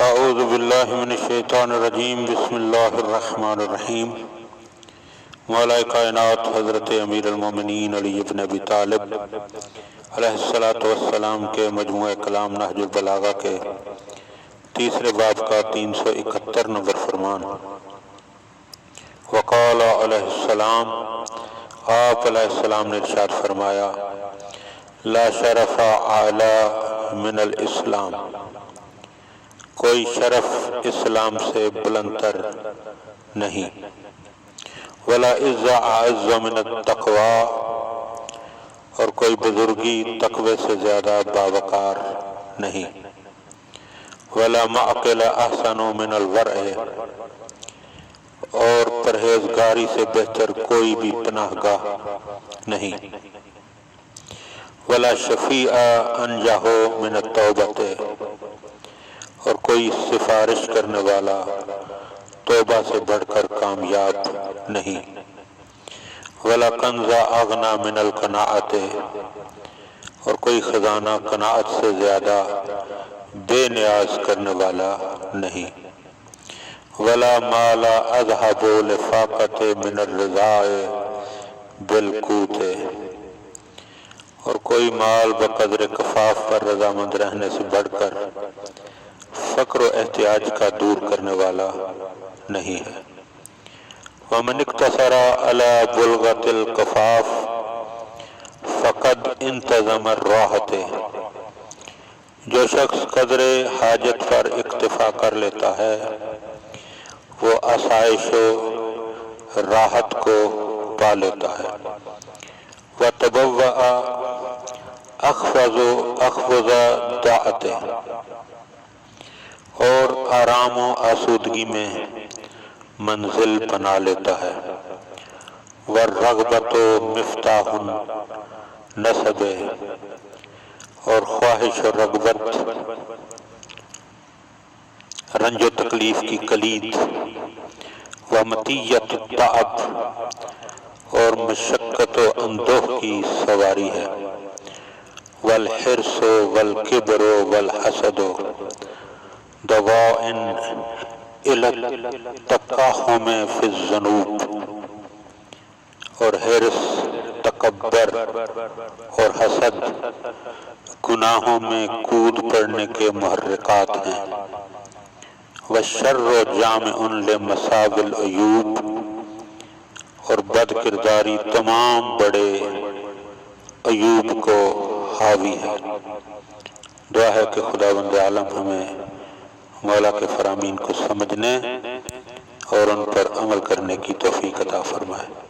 اعوذ باللہ من الشیطان الرجیم بسم اللہ الرحمن الرحیم۔ مولا کائنات حضرت امیر المومنین علی بن ابی طالب علیہ السلام کے مجموعہ کلام نہج البلاغہ کے تیسرے باب کا 371 نمبر فرمان۔ وقال علیہ السلام، آپ علیہ السلام نے ارشاد فرمایا، لا شرف اعلی من الاسلام، کوئی شرف اسلام سے بلندتر نہیں، ولا عز اعز من التقوی، اور کوئی بزرگی تقوی سے زیادہ باوقار نہیں، ولا معقل احسن من الورع، اور پرہیزگاری سے بہتر کوئی بھی پناہ گاہ نہیں، ولا شفیع انجح من التوبۃ، اور کوئی سفارش کرنے والا توبہ سے بڑھ کر کامیاب نہیں، ولا کنز اغنی من القناعۃ، اور کوئی خزانہ قناعت سے زیادہ بے نیاز کرنے والا نہیں، ولا مال اذهب لفاقۃ من الرضاء بالقوت، اور کوئی مال بقدر کفاف پر رضامند رہنے سے بڑھ کر فقر و احتیاج کا دور کرنے والا نہیں ہے۔ ومن اقتصر علی بلغۃ الکفاف فقد انتظم الراحۃ، جو شخص قدر حاجت پر اکتفا کر لیتا ہے وہ آسائش و راحت کو پا لیتا ہے۔ وتبوأ اخفض دعت، اور آرام و آسودگی میں منزل بنا لیتا ہے۔ والرغبۃ مفتاح النصب، اور خواہش و رغبت رنج و تکلیف کی کلید۔ ومطیۃ التعب، اور مشقت و اندوہ کی سواری ہے۔ والحرص والکبر والحسد دواء الی التقاحم فی الذنوب، اور حرص، تکبر اور حسد گناہوں میں کود پڑنے کے محرکات ہیں۔ والشر جامع لمصاب العیوب، اور بد کرداری تمام بڑے عیوب کو حاوی ہے۔ دعا ہے کہ خداوند عالم ہمیں مولا کے فرامین کو سمجھنے اور ان پر عمل کرنے کی توفیق عطا فرمائے۔